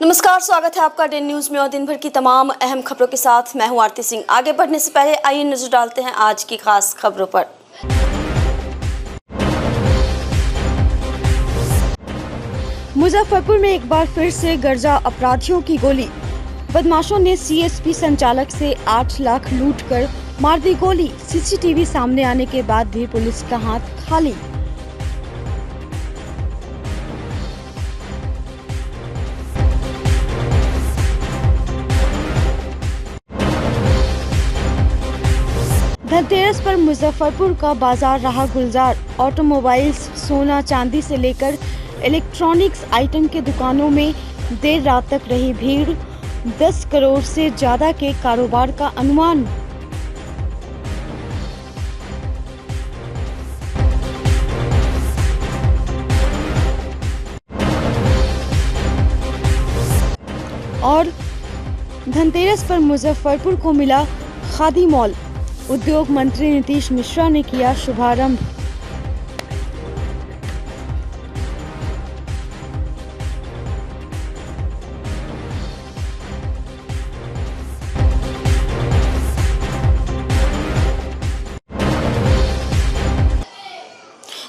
नमस्कार, स्वागत है आपका डे न्यूज में और दिन भर की तमाम अहम खबरों के साथ मैं हूं आरती सिंह। आगे बढ़ने से पहले आइए नजर डालते हैं आज की खास खबरों पर। मुजफ्फरपुर में एक बार फिर से गरजा अपराधियों की गोली। बदमाशों ने सीएसपी संचालक से 8 लाख लूट कर मार दी गोली। सीसीटीवी सामने आने के बाद भी पुलिस का हाथ खाली। धनतेरस पर मुजफ्फरपुर का बाजार रहा गुलजार। ऑटोमोबाइल्स, सोना चांदी से लेकर इलेक्ट्रॉनिक्स आइटम के दुकानों में देर रात तक रही भीड़। 10 करोड़ से ज्यादा के कारोबार का अनुमान। और धनतेरस पर मुजफ्फरपुर को मिला खादी मॉल। उद्योग मंत्री नीतीश मिश्रा ने किया शुभारंभ।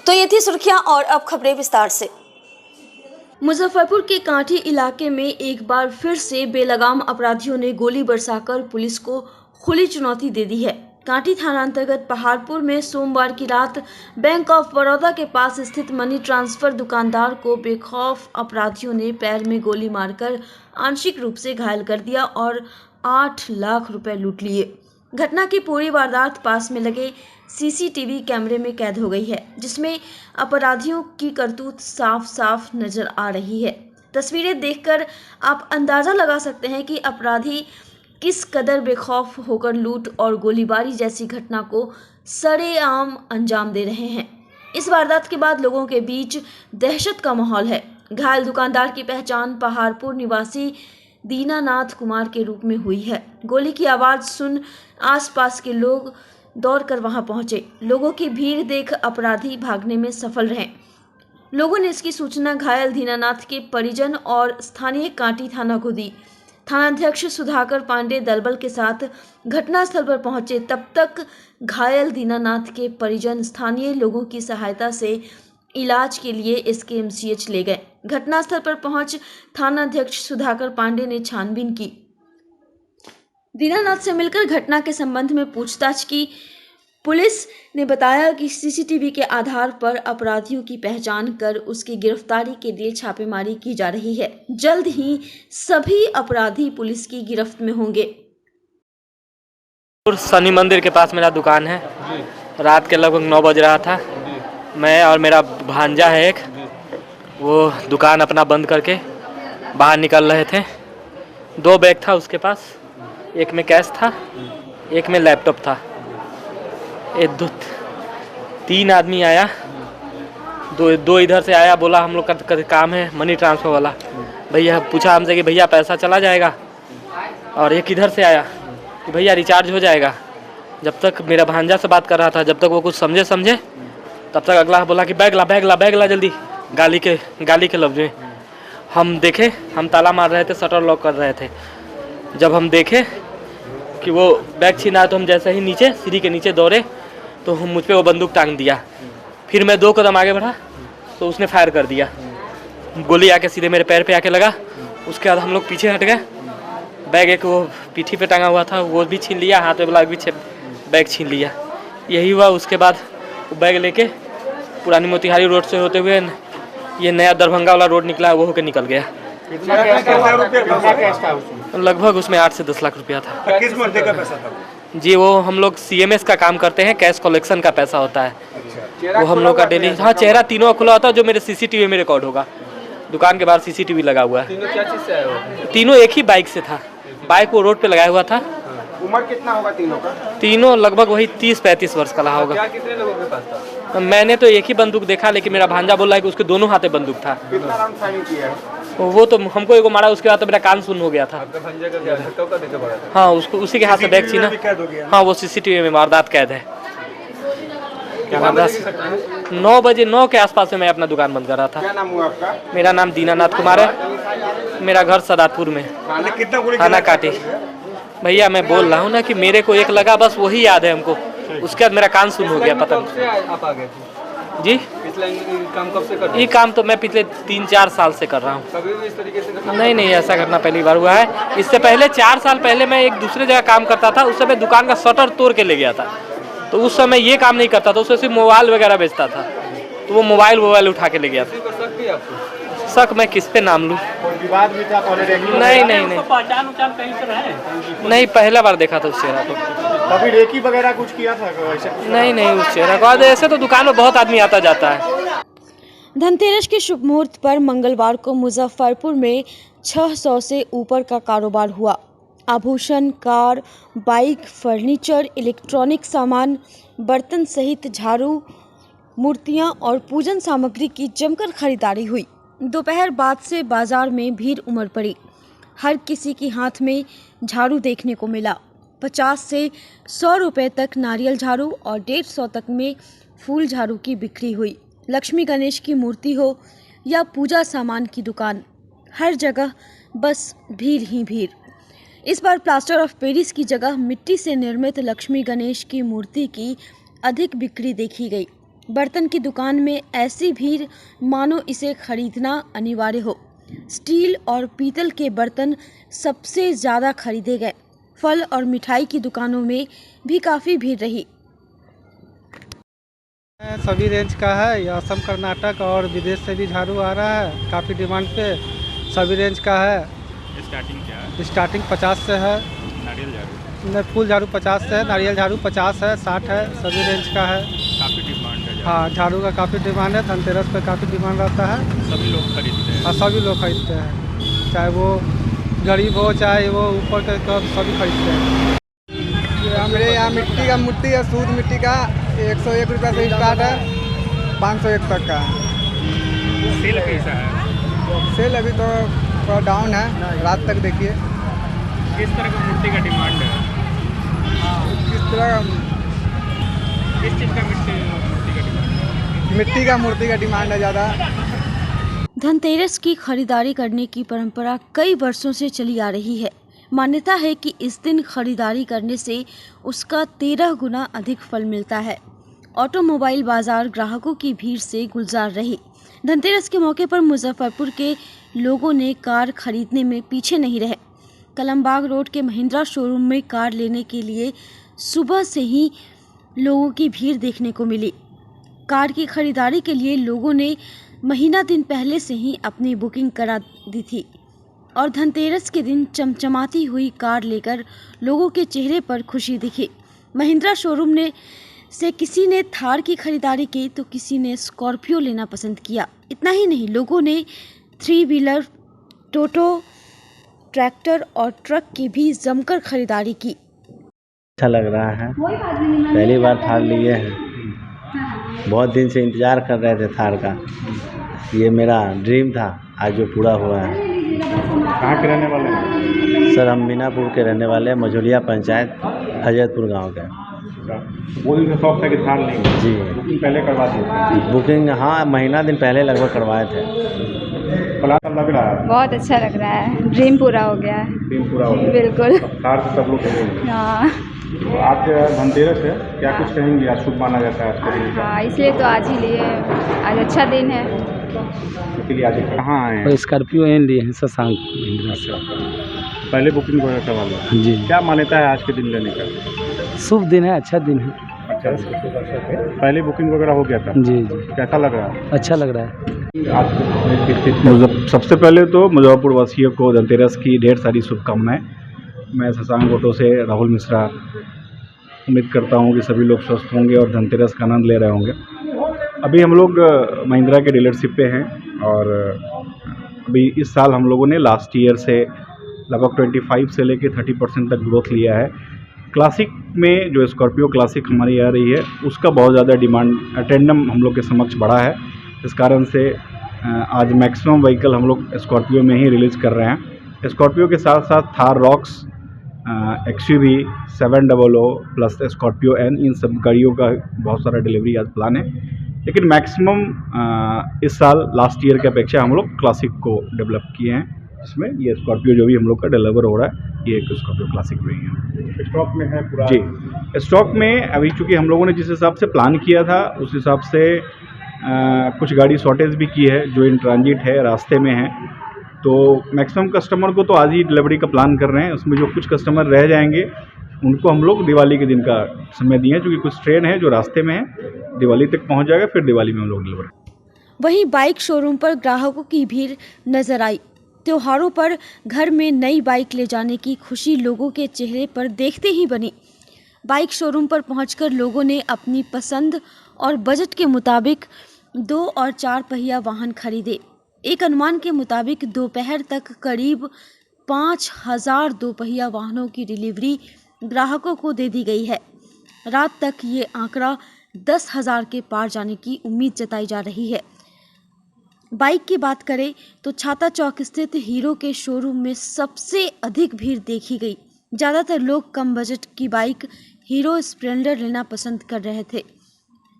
तो ये थी सुर्खियां और अब खबरें विस्तार से। मुजफ्फरपुर के कांठी इलाके में एक बार फिर से बेलगाम अपराधियों ने गोली बरसाकर पुलिस को खुली चुनौती दे दी है। कांठी थाना अंतर्गत पहाड़पुर में सोमवार की रात बैंक ऑफ बड़ौदा के पास स्थित मनी ट्रांसफर दुकानदार को बेखौफ अपराधियों ने पैर में गोली मारकर आंशिक रूप से घायल कर दिया और 8 लाख रुपए लूट लिए। घटना की पूरी वारदात पास में लगे सीसीटीवी कैमरे में कैद हो गई है, जिसमें अपराधियों की करतूत साफ साफ नजर आ रही है। तस्वीरें देखकर आप अंदाजा लगा सकते हैं कि अपराधी किस कदर बेखौफ होकर लूट और गोलीबारी जैसी घटना को सरेआम अंजाम दे रहे हैं। इस वारदात के बाद लोगों के बीच दहशत का माहौल है। घायल दुकानदार की पहचान पहाड़पुर निवासी दीनानाथ कुमार के रूप में हुई है। गोली की आवाज़ सुन आसपास के लोग दौड़कर वहां पहुंचे। लोगों की भीड़ देख अपराधी भागने में सफल रहे। लोगों ने इसकी सूचना घायल दीनानाथ के परिजन और स्थानीय कांटी थाना को दी। थानाध्यक्ष सुधाकर पांडे दलबल के साथ घटनास्थल पर पहुंचे। तब तक घायल दीनानाथ के परिजन स्थानीय लोगों की सहायता से इलाज के लिए SKMCH ले गए। घटनास्थल पर पहुंच थानाध्यक्ष सुधाकर पांडे ने छानबीन की। दीनानाथ से मिलकर घटना के संबंध में पूछताछ की। पुलिस ने बताया कि सीसीटीवी के आधार पर अपराधियों की पहचान कर उसकी गिरफ्तारी के लिए छापेमारी की जा रही है। जल्द ही सभी अपराधी पुलिस की गिरफ्त में होंगे। शनि मंदिर के पास मेरा दुकान है। रात के लगभग 9 बज रहा था। मैं और मेरा भांजा है एक, वो दुकान अपना बंद करके बाहर निकल रहे थे। 2 बैग था उसके पास, एक में कैश था, एक में लैपटॉप था। 3 आदमी आया, दो इधर से आया, बोला हम लोग का काम है मनी ट्रांसफ़र वाला। भैया पूछा हमसे कि भैया पैसा चला जाएगा, और एक इधर से आया कि भैया रिचार्ज हो जाएगा। जब तक मेरा भांजा से बात कर रहा था, जब तक वो कुछ समझे तब तक अगला बोला कि बैग ला जल्दी, गाली के लफ्ज़ में। हम देखे, हम ताला मार रहे थे, शटर लॉक कर रहे थे। जब हम देखे कि वो बैग छीना, तो हम जैसे ही नीचे सीढ़ी के नीचे दौड़े तो मुझ पे वो बंदूक टांग दिया। फिर मैं 2 कदम आगे बढ़ा तो उसने फायर कर दिया। गोली आके सीधे मेरे पैर पे आके लगा। उसके बाद हम लोग पीछे हट गए। बैग एक वो पीठी पे टांगा हुआ था, वो भी छीन लिया। हाथ में वाला भी बैग छीन लिया। यही हुआ। उसके बाद वो बैग लेके पुरानी मोतिहारी रोड से होते हुए ये नया दरभंगा वाला रोड निकला, वो होकर निकल गया। लगभग उसमें 8 से 10 लाख रुपया था। किस मुद्दे का पैसा था? जी, वो हम लोग CMS का काम करते हैं, कैश कलेक्शन का पैसा होता है। वो हम लोग का डेली। हाँ, चेहरा तीनों खुला होता है, जो मेरे CCTV में रिकॉर्ड होगा। दुकान के बाहर CCTV लगा हुआ है। तीनों क्या चीज से आए हो? तीनों एक ही बाइक से था। बाइक वो रोड पे लगाया हुआ था। उम्र कितना होगा तीनों का? तीनों लगभग वही 30-35 वर्ष का रहा होगा। क्या कितने लोगों के पास था? मैंने तो एक ही बंदूक देखा, लेकिन मेरा भांजा बोल रहा है कि उसके दोनों हाथे बंदूक था। कितना राउंड फायरिंग किया है? वो तो हमको एगो मारा, उसके बाद तो मेरा कान सुन हो गया था। आपका भांजा का क्या धक्का का देके पड़ा था? हाँ, उसको उसी के हाथ से बैग छीना। हाँ, वो CCTV में वारदात कैद है। 9 बजे 9 के आसपास में मैं अपना दुकान बंद कर रहा था। क्या नाम हुआ आपका? मेरा नाम दीनानाथ कुमार है, मेरा घर सदातपुर में, थाना काटी। भैया मैं बोल रहा हूँ ना कि मेरे को एक लगा, बस वही याद है हमको, उसके बाद मेरा कान सुन हो गया। पता नहीं आप आ गए थे? जी, पिछला काम कब से कर रहे ये काम तो मैं पिछले 3-4 साल से कर रहा हूँ। कभी भी इस तरीके से करना? नहीं, ऐसा करना पहली बार हुआ है। इससे पहले 4 साल पहले मैं एक दूसरे जगह काम करता था, उस समय दुकान का शटर तोड़ के ले गया था, तो उस समय ये काम नहीं करता था, उसमें सिर्फ मोबाइल वगैरह बेचता था, तो वो मोबाइल उठा के ले गया था। शक भी आपको? शक मैं किस पे नाम लूँ? विवाद भी था पहले? नहीं, पहचान कहीं से रहे? नहीं, पहला बार देखा था उस चेहरा को। कभी रेकी वगैरह कुछ किया था वैसे? नहीं, उस चेहरा को। ऐसे तो दुकान में बहुत आदमी आता जाता है। धनतेरस के शुभ मुहूर्त पर मंगलवार को मुजफ्फरपुर में 600 से ऊपर का कारोबार हुआ। आभूषण, कार, बाइक, फर्नीचर, इलेक्ट्रॉनिक सामान, बर्तन सहित झाड़ू, मूर्तियां और पूजन सामग्री की जमकर खरीदारी हुई। दोपहर बाद से बाजार में भीड़ उमड़ पड़ी। हर किसी के हाथ में झाड़ू देखने को मिला। 50 से 100 रुपए तक नारियल झाड़ू और 150 तक में फूल झाड़ू की बिक्री हुई। लक्ष्मी गणेश की मूर्ति हो या पूजा सामान की दुकान, हर जगह बस भीड़ ही भीड़। इस बार प्लास्टर ऑफ पेरिस की जगह मिट्टी से निर्मित लक्ष्मी गणेश की मूर्ति की अधिक बिक्री देखी गई। बर्तन की दुकान में ऐसी भीड़ मानो इसे खरीदना अनिवार्य हो। स्टील और पीतल के बर्तन सबसे ज़्यादा खरीदे गए। फल और मिठाई की दुकानों में भी काफ़ी भीड़ रही। सभी रेंज का है, ये असम, कर्नाटक और विदेश से भी झाड़ू आ रहा है, काफ़ी डिमांड पे। सभी रेंज का है। स्टार्टिंग क्या है? स्टार्टिंग 50 से है। नारियल झाड़ू फूल झाड़ू 50 से है, नारियल झाड़ू 50 है, 60 है, सभी रेंज का है। काफ़ी डिमांड है। हाँ, झाड़ू का काफ़ी डिमांड है। धनतेरस पे काफ़ी डिमांड रहता है सभी लोग खरीदते हैं। और सभी लोग खरीदते हैं, चाहे वो गरीब हो चाहे वो ऊपर के, सभी खरीदते हैं। हमारे यहाँ मिट्टी का मूर्ति है, शुद्ध मिट्टी का 101 रुपये से स्टार्ट है, 501 तक का। सेल कैसा है? सेल अभी तो थोड़ा डाउन है, रात तक देखिए। किस तरह की मूर्ति का डिमांड है? किस तरह किस चीज़ का मूर्ति का डिमांड? मिट्टी का मूर्ति का डिमांड है ज़्यादा। धनतेरस की खरीदारी करने की परंपरा कई वर्षों से चली आ रही है। मान्यता है कि इस दिन खरीदारी करने से उसका 13 गुना अधिक फल मिलता है। ऑटोमोबाइल बाजार ग्राहकों की भीड़ से गुलजार रही। धनतेरस के मौके पर मुजफ्फरपुर के लोगों ने कार खरीदने में पीछे नहीं रहे। कलमबाग रोड के महिंद्रा शोरूम में कार लेने के लिए सुबह से ही लोगों की भीड़ देखने को मिली। कार की खरीदारी के लिए लोगों ने महीना दिन पहले से ही अपनी बुकिंग करा दी थी और धनतेरस के दिन चमचमाती हुई कार लेकर लोगों के चेहरे पर खुशी दिखी। महिंद्रा शोरूम ने से किसी ने थार की खरीदारी की तो किसी ने स्कॉर्पियो लेना पसंद किया। इतना ही नहीं, लोगों ने 3 व्हीलर, टोटो, ट्रैक्टर और ट्रक की भी जमकर खरीदारी की। अच्छा लग रहा है, पहली बार थार लिए हैं, बहुत दिन से इंतज़ार कर रहे थे थार का। ये मेरा ड्रीम था, आज जो पूरा हुआ है। कहाँ के रहने वाले हैं? सर, हम मीनापुर के रहने वाले हैं, मझोलिया पंचायत, हजरतपुर गांव के। वो दिन का शौक था कि थार लेंगे? जी, बुकिंग पहले करवा दी? बुकिंग हाँ, महीना दिन पहले लगभग करवाए थे। प्लान लग रहा है? बहुत अच्छा लग रहा है, ड्रीम पूरा हो गया है। ड्रीम पूरा हो गया? बिल्कुल। थार से सब लोग कहेंगे। हाँ तो आज धनतेरस है, क्या कुछ कहेंगे? आज शुभ माना जाता है आज के दिन? हाँ, इसलिए तो आज ही लिए, आज अच्छा दिन है। इसलिए आज कहाँ आए हैं? स्कॉर्पियो एन लिए हैं, शशांक महिंद्रा से। पहले बुकिंग वगैरह करवा लो। जी, क्या मान्यता है आज के दिन लेने का? शुभ दिन है, अच्छा दिन है। अच्छा, पहले बुकिंग वगैरह हो गया था? जी, कैसा लग रहा है? अच्छा लग रहा है। सबसे पहले तो मुजफ्फरपुर वासियों को धनतेरस की ढेर सारी शुभकामनाएं। मैं शशांक ऑटो से राहुल मिश्रा। उम्मीद करता हूं कि सभी लोग स्वस्थ होंगे और धनतेरस का आनंद ले रहे होंगे। अभी हम लोग महिंद्रा के डीलरशिप पे हैं और अभी इस साल हम लोगों ने लास्ट ईयर से लगभग 25 से लेके 30% तक ग्रोथ लिया है। क्लासिक में जो स्कॉर्पियो क्लासिक हमारी आ रही है उसका बहुत ज़्यादा डिमांड अटेंडम हम लोग के समक्ष बढ़ा है। इस कारण से आज मैक्सिमम व्हीकल हम लोग स्कॉर्पियो में ही रिलीज़ कर रहे हैं। स्कॉर्पियो के साथ साथ Thar Roxx XUV 700 plus Scorpio N, इन सब गाड़ियों का बहुत सारा डिलीवरी आज प्लान है। लेकिन मैक्सिमम इस साल लास्ट ईयर की अपेक्षा हम लोग क्लासिक को डेवलप किए हैं, जिसमें ये स्कॉर्पियो जो भी हम लोग का डिलीवर हो रहा है ये एक स्कॉर्पियो क्लासिक में ही है। स्टॉक में है पूरा? जी, स्टॉक में अभी चूँकि हम लोगों ने जिस हिसाब से प्लान किया था उस हिसाब से कुछ गाड़ी शॉर्टेज भी की है जो इन ट्रांजिट है, रास्ते में है। तो मैक्सिमम कस्टमर को तो आज ही डिलीवरी का प्लान कर रहे हैं। उसमें जो कुछ कस्टमर रह जाएंगे उनको हम लोग दिवाली के दिन का समय दिए हैं, क्योंकि कुछ ट्रेन है जो रास्ते में है, दिवाली तक पहुंच जाएगा, फिर दिवाली में हम लोग डिलीवर। वहीं बाइक शोरूम पर ग्राहकों की भीड़ नजर आई। त्योहारों पर घर में नई बाइक ले जाने की खुशी लोगों के चेहरे पर देखते ही बनी। बाइक शोरूम पर पहुंचकर लोगों ने अपनी पसंद और बजट के मुताबिक 2 और 4 पहिया वाहन खरीदे। एक अनुमान के मुताबिक दोपहर तक करीब 5000 दोपहिया वाहनों की डिलीवरी ग्राहकों को दे दी गई है। रात तक ये आंकड़ा 10,000 के पार जाने की उम्मीद जताई जा रही है। बाइक की बात करें तो छाता चौक स्थित हीरो के शोरूम में सबसे अधिक भीड़ देखी गई। ज़्यादातर लोग कम बजट की बाइक हीरो स्प्लेंडर लेना पसंद कर रहे थे।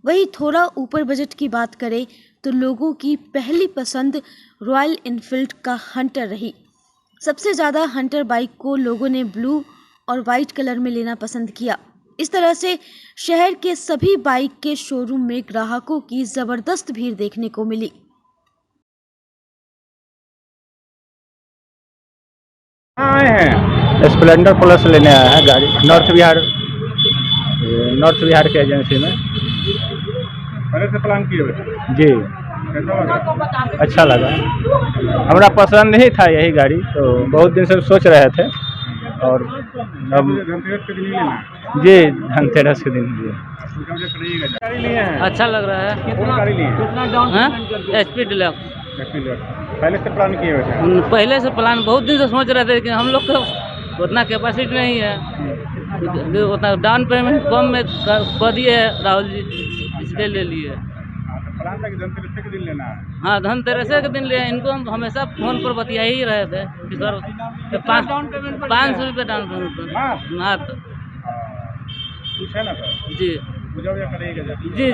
वहीं थोड़ा ऊपर बजट की बात करें तो लोगों की पहली पसंद रॉयल एनफील्ड का हंटर रही। सबसे ज़्यादा हंटर बाइक को लोगों ने ब्लू और वाइट कलर में लेना पसंद किया। इस तरह से शहर के सभी बाइक के शोरूम में ग्राहकों की ज़बरदस्त भीड़ देखने को मिली। आए हैं स्प्लेंडर प्लस लेने आया है गाड़ी, नॉर्थ बिहार के एजेंसी में। पहले से प्लान किए हुए जी, कैसा लगा? अच्छा लगा, हमारा पसंद ही था यही गाड़ी, तो बहुत दिन से सोच रहे थे। और अब धनतेरस के दिन लेना है जी, धनतेरस के दिन गाड़ी लिए हैं। अच्छा लग रहा है। कितना गाड़ी लिए हैं? HP deluxe. पहले से प्लान किए हुए थे? पहले से प्लान बहुत दिन से सोच रहे थे, लेकिन हम लोग को उतना कैपेसिटी नहीं है, उतना डाउन पेमेंट कम में कर दिए राहुल जी, इसलिए ले लिए। प्लान था कि धनतेरस के दिन लेना है? हाँ, धनतेरस के दिन लिए। इनको हम हमेशा फोन पर बतिया ही रहे थे कि सर 500 रुपये डाउन पेमेंट मात्र। कुछ है ना सर? जी पूजा वूजा करेंगे? जी,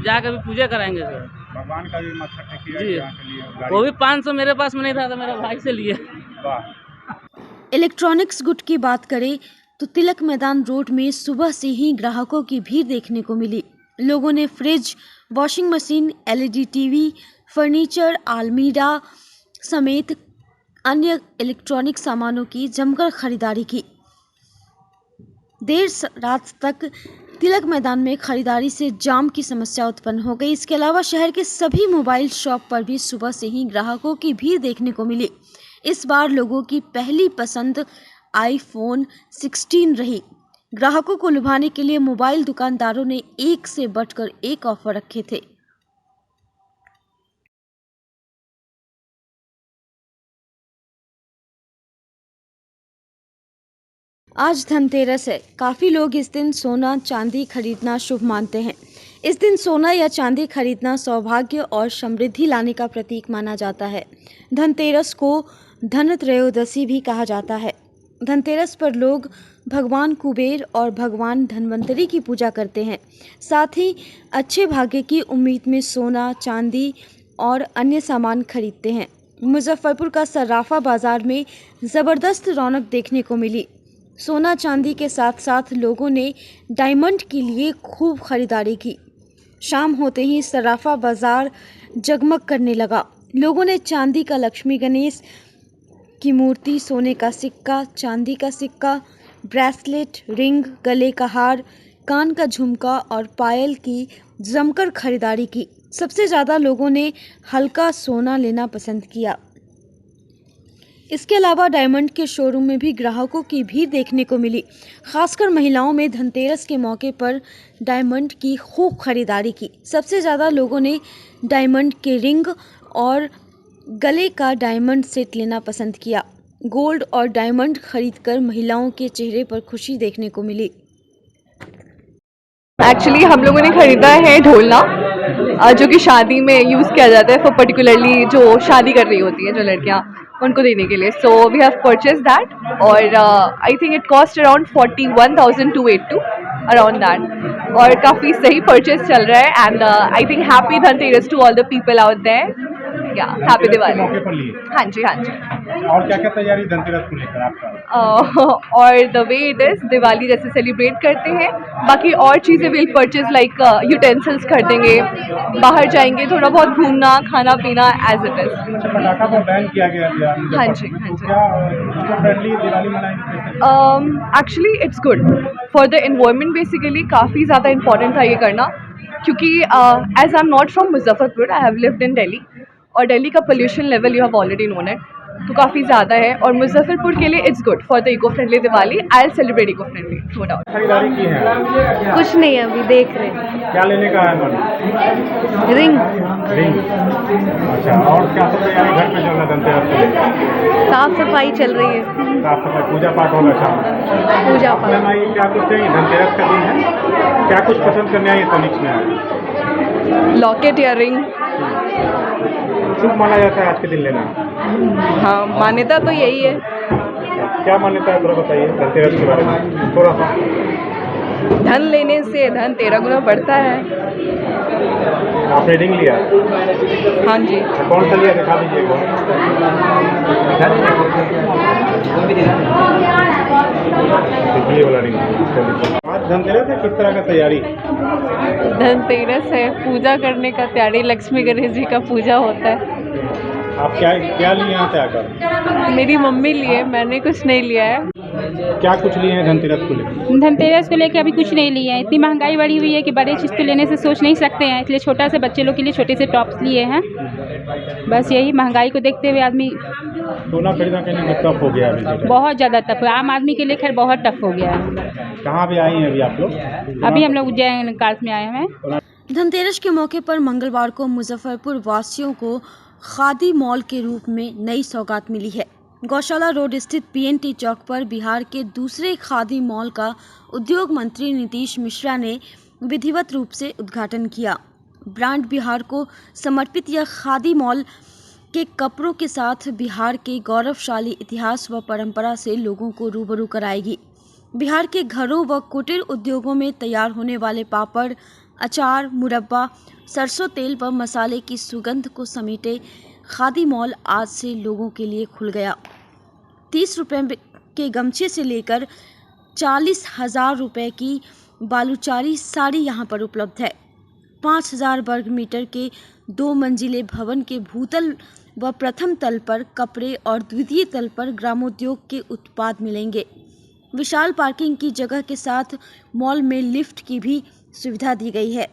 जाकर भी पूजा कराएंगे सर। भगवान का भी मत्था टेकिए जी, यहाँ के लिए। वो भी 500 मेरे पास में नहीं था, तो मेरा भाई से लिए। वाह। इलेक्ट्रॉनिक्स गुड की बात करें तो तिलक मैदान रोड में सुबह से ही ग्राहकों की भीड़ देखने को मिली। लोगों ने fridge, washing machine, LED TV, furniture, आलमीरा समेत अन्य इलेक्ट्रॉनिक सामानों की जमकर खरीदारी की। देर रात तक तिलक मैदान में खरीदारी से जाम की समस्या उत्पन्न हो गई। इसके अलावा शहर के सभी मोबाइल शॉप पर भी सुबह से ही ग्राहकों की भीड़ देखने को मिली। इस बार लोगों की पहली पसंद iPhone 16 रही। ग्राहकों को लुभाने के लिए मोबाइल दुकानदारों ने एक से बढ़कर एक ऑफर रखे थे। आज धनतेरस है। काफ़ी लोग इस दिन सोना चांदी खरीदना शुभ मानते हैं। इस दिन सोना या चांदी खरीदना सौभाग्य और समृद्धि लाने का प्रतीक माना जाता है। धनतेरस को धनत्रयोदशी भी कहा जाता है। धनतेरस पर लोग भगवान कुबेर और भगवान धन्वंतरी की पूजा करते हैं। साथ ही अच्छे भाग्य की उम्मीद में सोना, चांदी और अन्य सामान खरीदते हैं। मुजफ्फरपुर का सर्राफा बाजार में ज़बरदस्त रौनक देखने को मिली। सोना चांदी के साथ साथ लोगों ने डायमंड के लिए खूब खरीदारी की। शाम होते ही सर्राफा बाजार जगमग करने लगा। लोगों ने चांदी का लक्ष्मी गणेश की मूर्ति, सोने का सिक्का, चांदी का सिक्का, ब्रेसलेट, रिंग, गले का हार, कान का झुमका और पायल की जमकर खरीदारी की। सबसे ज़्यादा लोगों ने हल्का सोना लेना पसंद किया। इसके अलावा डायमंड के शोरूम में भी ग्राहकों की भीड़ देखने को मिली। खासकर महिलाओं में धनतेरस के मौके पर डायमंड की खूब खरीदारी की। सबसे ज़्यादा लोगों ने डायमंड के रिंग और गले का डायमंड सेट लेना पसंद किया। गोल्ड और डायमंड खरीदकर महिलाओं के चेहरे पर खुशी देखने को मिली। एक्चुअली हम लोगों ने खरीदा है ढोलना, जो कि शादी में यूज़ किया जाता है फॉर पर्टिकुलरली जो शादी कर रही होती है जो लड़कियां, उनको देने के लिए. So we have purchased that और I think it cost around 41,282 around that. और काफ़ी सही परचेज चल रहा है and I think happy Dhanteras to all the people out there. या हैप्पी दिवाली. मौके पर लिए हाँ जी. और क्या क्या तैयारी धनतेरस को लेकर आपका? और the way it is Diwali जैसे सेलिब्रेट करते हैं, बाकी और चीज़ें विल परचेज लाइक यूटेंसिल्स खरीदेंगे, बाहर जाएंगे, थोड़ा बहुत घूमना खाना पीना एज इट इज़. पटाखा को बैन किया गया. हाँ जी. क्या फ्रेंडली दिवाली मनाएंगे? Actually it's good for the environment. Basically काफ़ी ज़्यादा इंपॉर्टेंट था ये करना, क्योंकि as I am not from Muzaffarpur, I have lived in Delhi, और दिल्ली का pollution level you have already known it, तो काफ़ी ज़्यादा है. और मुजफ्फरपुर के लिए it's good for the eco friendly Diwali. I will celebrate eco friendly, no doubt. खरीदारी की है? कुछ नहीं, अभी देख रहे हैं. क्या लेने का है मन? रिंग. अच्छा, और क्या सब तैयारी घर पे चल रहा है धनतेरस के लिए? साफ सफाई चल रही है. साफ सफाई, पूजा पाठ होगा शाम में. पूजा पाठ. क्या कुछ चाहिए? धनतेरस का दिन है, क्या कुछ पसंद करने आई तनिक्स में? लॉकेट या रिंग. शुभ माना जाता है आज के दिन लेना? हाँ, मान्यता तो यही है. क्या मान्यता है थोड़ा बताइए धनतेरस के बारे में थोड़ा सा. धन लेने से धन 13 गुना बढ़ता है. आपने रिंग लिया? हाँ जी. कौन सा लिया, दिखा दीजिएगा. ये वाला रिंग. आज धनतेरस है, किस तरह का तैयारी? धनतेरस है, पूजा करने का तैयारी. लक्ष्मी गणेश जी का पूजा होता है. आप क्या लिए यहाँ से आकर? मेरी मम्मी लिए, मैंने कुछ नहीं लिया है. क्या कुछ लिए हैं धनतेरस को लेकर? धनतेरस को लेकर अभी कुछ नहीं लिया है. इतनी महंगाई बढ़ी हुई है कि बड़े चीज़ तो लेने से सोच नहीं सकते हैं, इसलिए छोटा से बच्चे लोग के लिए छोटे से टॉप्स लिए हैं. बस यही महंगाई को देखते हुए आदमी सोना खरीदना कहीं टफ हो गया अभी? बहुत ज़्यादा टफ है. आम आदमी के लिए खैर बहुत टफ हो गया है. कहाँ पे आई हैं अभी आप लोग? अभी हम लोग उज्जैन कार्स में आए हैं. धनतेरस के मौके पर मंगलवार को मुजफ्फरपुर वासियों को खादी मॉल के रूप में नई सौगात मिली है. गौशाला रोड स्थित पीएनटी चौक पर बिहार के दूसरे खादी मॉल का उद्योग मंत्री नीतीश मिश्रा ने विधिवत रूप से उद्घाटन किया. ब्रांड बिहार को समर्पित यह खादी मॉल के कपड़ों के साथ बिहार के गौरवशाली इतिहास व परंपरा से लोगों को रूबरू कराएगी. बिहार के घरों व कुटीर उद्योगों में तैयार होने वाले पापड़, अचार, मुरब्बा, सरसों तेल व मसाले की सुगंध को समेटे खादी मॉल आज से लोगों के लिए खुल गया. 30 रुपये के गमछे से लेकर 40,000 रुपये की बालूचारी साड़ी यहाँ पर उपलब्ध है. 5,000 वर्ग मीटर के 2 मंजिले भवन के भूतल व प्रथम तल पर कपड़े और द्वितीय तल पर ग्रामोद्योग के उत्पाद मिलेंगे. विशाल पार्किंग की जगह के साथ मॉल में लिफ्ट की भी सुविधा दी गई है.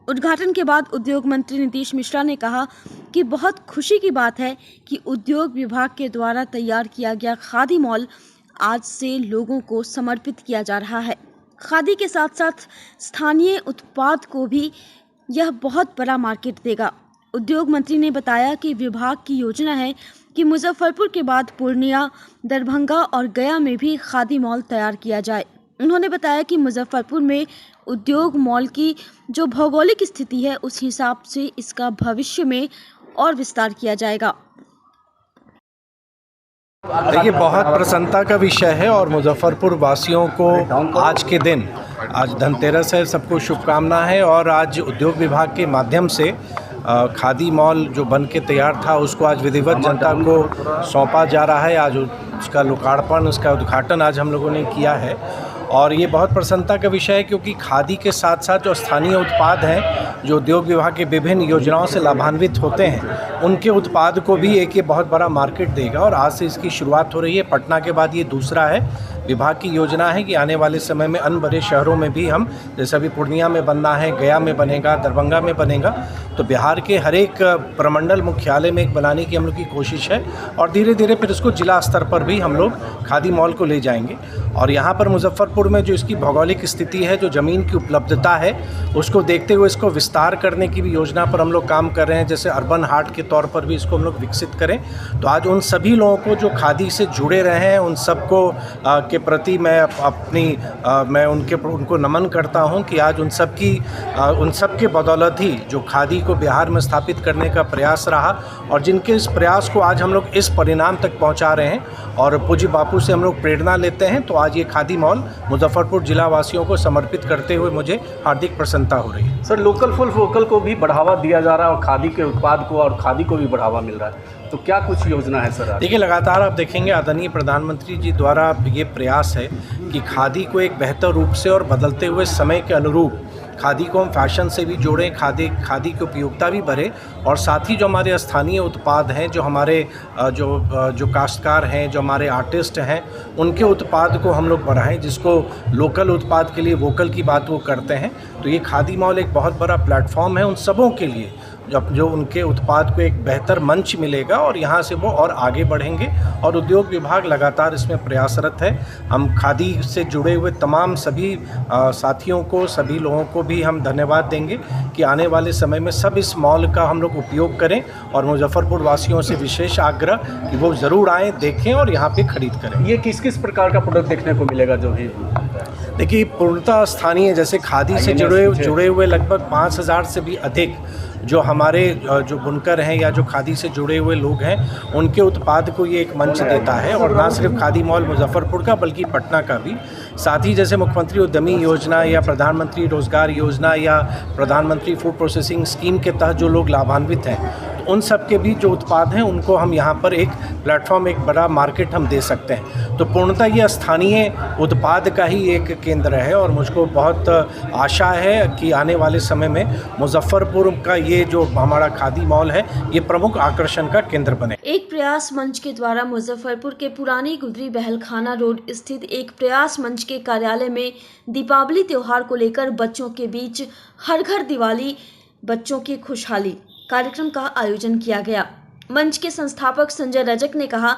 उद्घाटन के बाद उद्योग मंत्री नीतीश मिश्रा ने कहा कि बहुत खुशी की बात है कि उद्योग विभाग के द्वारा तैयार किया गया खादी मॉल आज से लोगों को समर्पित किया जा रहा है. खादी के साथ साथ स्थानीय उत्पाद को भी यह बहुत बड़ा मार्केट देगा. उद्योग मंत्री ने बताया कि विभाग की योजना है कि मुजफ्फरपुर के बाद पूर्णिया, दरभंगा और गया में भी खादी मॉल तैयार किया जाए. उन्होंने बताया कि मुजफ्फरपुर में उद्योग मॉल की जो भौगोलिक स्थिति है उस हिसाब से इसका भविष्य में और विस्तार किया जाएगा. देखिए, बहुत प्रसन्नता का विषय है और मुजफ्फरपुर वासियों को आज के दिन, आज धनतेरस है, सबको शुभकामना है. और आज उद्योग विभाग के माध्यम से खादी मॉल जो बन के तैयार था उसको आज विधिवत जनता को सौंपा जा रहा है. आज उसका लोकार्पण, उसका उद्घाटन आज हम लोगों ने किया है. और ये बहुत प्रसन्नता का विषय है क्योंकि खादी के साथ साथ जो स्थानीय उत्पाद हैं जो उद्योग विभाग के विभिन्न योजनाओं से लाभान्वित होते हैं उनके उत्पाद को भी एक ये बहुत बड़ा मार्केट देगा. और आज से इसकी शुरुआत हो रही है. पटना के बाद ये दूसरा है. विभाग की योजना है कि आने वाले समय में अन्य बड़े शहरों में भी हम, जैसे अभी पूर्णिया में बनना है, गया में बनेगा, दरभंगा में बनेगा, तो बिहार के हर एक प्रमंडल मुख्यालय में एक बनाने की हम लोग की कोशिश है. और धीरे धीरे फिर इसको जिला स्तर पर भी हम लोग खादी मॉल को ले जाएंगे. और यहाँ पर मुजफ्फरपुर में जो इसकी भौगोलिक स्थिति है, जो ज़मीन की उपलब्धता है, उसको देखते हुए इसको विस्तार करने की भी योजना पर हम लोग काम कर रहे हैं. जैसे अर्बन हाट के तौर पर भी इसको हम लोग विकसित करें. तो आज उन सभी लोगों को जो खादी से जुड़े रहे हैं उन सबको के प्रति मैं उनको नमन करता हूं कि आज उन सब के बदौलत ही जो खादी को बिहार में स्थापित करने का प्रयास रहा और जिनके इस प्रयास को आज हम लोग इस परिणाम तक पहुंचा रहे हैं और पूज्य बापू से हम लोग प्रेरणा लेते हैं। तो आज ये खादी मॉल मुजफ्फरपुर जिला वासियों को समर्पित करते हुए मुझे हार्दिक प्रसन्नता हो रही है। सर, लोकल फॉर वोकल को भी बढ़ावा दिया जा रहा है और खादी के उत्पाद को और खादी को भी बढ़ावा मिल रहा है, तो क्या कुछ योजना है सर? देखिए, लगातार आप देखेंगे आदरणीय प्रधानमंत्री जी द्वारा ये प्रयास है कि खादी को एक बेहतर रूप से और बदलते हुए समय के अनुरूप खादी को हम फैशन से भी जोड़ें, खादी की उपयोगिता भी बढ़े और साथ ही जो हमारे स्थानीय उत्पाद हैं, जो हमारे जो काश्तकार हैं, जो हमारे आर्टिस्ट हैं, उनके उत्पाद को हम लोग बढ़ाएं, जिसको लोकल उत्पाद के लिए वोकल की बात वो करते हैं। तो ये खादी मॉल एक बहुत बड़ा प्लेटफॉर्म है उन सबों के लिए जो उनके उत्पाद को एक बेहतर मंच मिलेगा और यहाँ से वो और आगे बढ़ेंगे और उद्योग विभाग लगातार इसमें प्रयासरत है। हम खादी से जुड़े हुए तमाम सभी साथियों को, सभी लोगों को भी हम धन्यवाद देंगे कि आने वाले समय में सब इस मॉल का हम लोग उपयोग करें और मुजफ्फरपुर वासियों से विशेष आग्रह कि वो ज़रूर आएँ, देखें और यहाँ पे खरीद करें। ये किस किस प्रकार का प्रोडक्ट देखने को मिलेगा जो भी? देखिए, पूर्णतः स्थानीय जैसे खादी से जुड़े हुए लगभग 5000 से भी अधिक जो हमारे जो बुनकर हैं या जो खादी से जुड़े हुए लोग हैं, उनके उत्पाद को ये एक मंच देता है और ना सिर्फ खादी मॉल मुजफ्फरपुर का बल्कि पटना का भी। साथ ही जैसे मुख्यमंत्री उद्यमी योजना या प्रधानमंत्री रोजगार योजना या प्रधानमंत्री फूड प्रोसेसिंग स्कीम के तहत जो लोग लाभान्वित हैं, तो उन सब के भी जो उत्पाद हैं उनको हम यहाँ पर एक प्लेटफॉर्म, एक बड़ा मार्केट हम दे सकते हैं। तो पूर्णतः ये स्थानीय उत्पाद का ही एक केंद्र है और मुझको बहुत आशा है कि आने वाले समय में मुजफ्फरपुर का ये जो हमारा खादी मॉल है ये प्रमुख आकर्षण का केंद्र बने। एक प्रयास मंच के द्वारा मुजफ्फरपुर के पुरानी गुदरी बहलखाना रोड स्थित एक प्रयास मंच के कार्यालय में दीपावली त्योहार को लेकर बच्चों के बीच हर घर दिवाली बच्चों की खुशहाली कार्यक्रम का आयोजन किया गया। मंच के संस्थापक संजय रजक ने कहा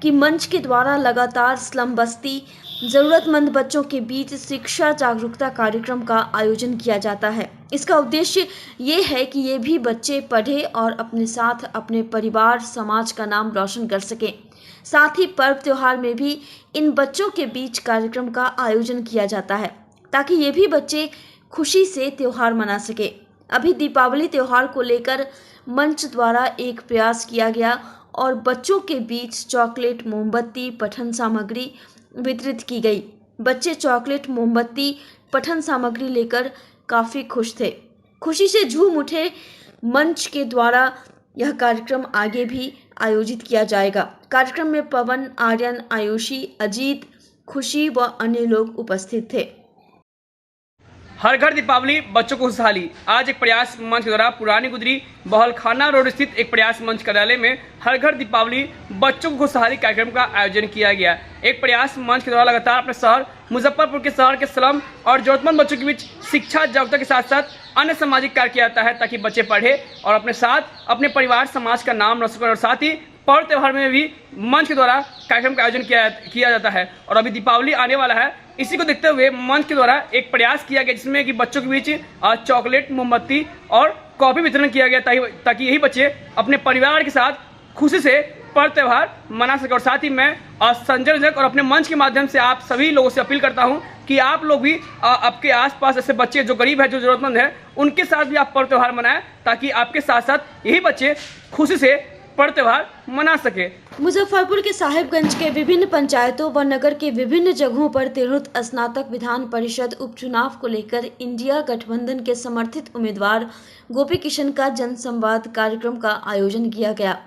कि मंच के द्वारा लगातार स्लम बस्ती ज़रूरतमंद बच्चों के बीच शिक्षा जागरूकता कार्यक्रम का आयोजन किया जाता है। इसका उद्देश्य ये है कि ये भी बच्चे पढ़े और अपने साथ अपने परिवार समाज का नाम रोशन कर सकें। साथ ही पर्व त्योहार में भी इन बच्चों के बीच कार्यक्रम का आयोजन किया जाता है ताकि ये भी बच्चे खुशी से त्योहार मना सके। अभी दीपावली त्योहार को लेकर मंच द्वारा एक प्रयास किया गया और बच्चों के बीच चॉकलेट, मोमबत्ती, पठन सामग्री वितरित की गई। बच्चे चॉकलेट, मोमबत्ती, पठन सामग्री लेकर काफ़ी खुश थे, खुशी से झूम उठे। मंच के द्वारा यह कार्यक्रम आगे भी आयोजित किया जाएगा। कार्यक्रम में पवन, आर्यन, आयुषी, अजीत, खुशी व अन्य लोग उपस्थित थे। हर घर दीपावली बच्चों को खुशहाली। आज एक प्रयास मंच के द्वारा पुरानी गुदरी बहलखाना रोड स्थित एक प्रयास मंच कार्यालय में हर घर दीपावली बच्चों को खुशहाली कार्यक्रम का आयोजन किया गया। एक प्रयास मंच के द्वारा लगातार अपने शहर मुजफ्फरपुर के शहर के स्लम और जरूरतमंद बच्चों के बीच शिक्षा जागरूकता के साथ साथ अन्य सामाजिक कार्य किया जाता है ताकि बच्चे पढ़े और अपने साथ अपने परिवार समाज का नाम रोशन करें। और साथ ही पर्व त्योहार में भी मंच के द्वारा कार्यक्रम का आयोजन किया जाता है। और अभी दीपावली आने वाला है, इसी को देखते हुए मंच के द्वारा एक प्रयास किया गया जिसमें कि बच्चों के बीच चॉकलेट, मोमबत्ती और कॉफी वितरण किया गया ताकि यही बच्चे अपने परिवार के साथ खुशी से पर्व त्यौहार मना सके। और साथ ही मैं संजय रजक और अपने मंच के माध्यम से आप सभी लोगों से अपील करता हूं कि आप लोग भी आपके आसपास ऐसे बच्चे जो गरीब है, जो जरूरतमंद है, उनके साथ भी आप पर्व त्यौहार मनाएं ताकि आपके साथ साथ यही बच्चे खुशी से पर्व त्योहार मना सके। मुजफ्फरपुर के साहिबगंज के विभिन्न पंचायतों व नगर के विभिन्न जगहों पर तिरहुत स्नातक विधान परिषद उपचुनाव को लेकर इंडिया गठबंधन के समर्थित उम्मीदवार गोपी किशन का जनसंवाद कार्यक्रम का आयोजन किया गया।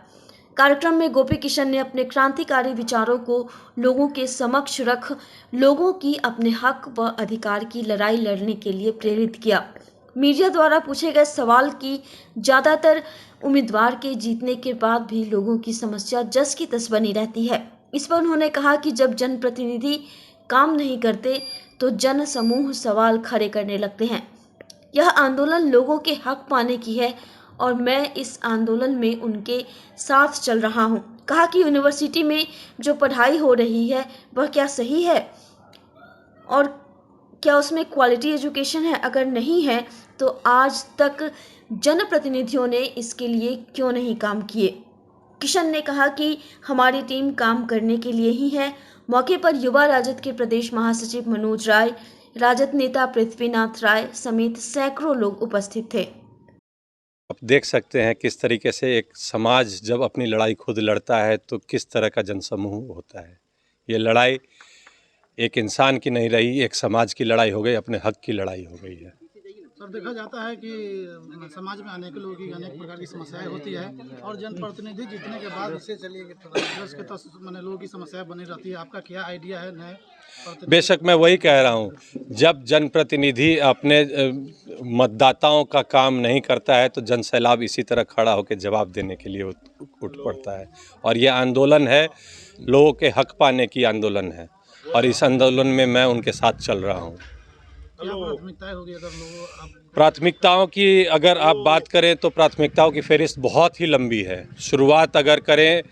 कार्यक्रम में गोपी किशन ने अपने क्रांतिकारी विचारों को लोगों के समक्ष रख लोगों की अपने हक व अधिकार की लड़ाई लड़ने के लिए प्रेरित किया। मीडिया द्वारा पूछे गए सवाल की ज़्यादातर उम्मीदवार के जीतने के बाद भी लोगों की समस्या जस की तस बनी रहती है। इस पर उन्होंने कहा कि जब जनप्रतिनिधि काम नहीं करते तो जन समूह सवाल खड़े करने लगते हैं। यह आंदोलन लोगों के हक पाने की है और मैं इस आंदोलन में उनके साथ चल रहा हूं। कहा कि यूनिवर्सिटी में जो पढ़ाई हो रही है वह क्या सही है और क्या उसमें क्वालिटी एजुकेशन है? अगर नहीं है तो आज तक जनप्रतिनिधियों ने इसके लिए क्यों नहीं काम किए? किशन ने कहा कि हमारी टीम काम करने के लिए ही है। मौके पर युवा राजद के प्रदेश महासचिव मनोज राय, राजद नेता पृथ्वीनाथ राय समेत सैकड़ों लोग उपस्थित थे। देख सकते हैं किस तरीके से एक समाज जब अपनी लड़ाई खुद लड़ता है तो किस तरह का जनसमूह होता है। ये लड़ाई एक इंसान की नहीं रही, एक समाज की लड़ाई हो गई, अपने हक की लड़ाई हो गई है। सर, देखा जाता है कि समाज में अनेक लोगों की अनेक प्रकार की समस्याएं होती है और जनप्रतिनिधि जीतने के बाद इससे चलिए मैंने लोगों की समस्याएं बनी रहती है। आपका क्या आइडिया है नए? बेशक मैं वही कह रहा हूँ, जब जनप्रतिनिधि अपने मतदाताओं का काम नहीं करता है तो जनसैलाब इसी तरह खड़ा होकर जवाब देने के लिए उठ पड़ता है। और ये आंदोलन है, लोगों के हक पाने की आंदोलन है और इस आंदोलन में मैं उनके साथ चल रहा हूँ। प्राथमिकताओं की अगर आप बात करें तो प्राथमिकताओं की फहरिस्त बहुत ही लंबी है। शुरुआत अगर करें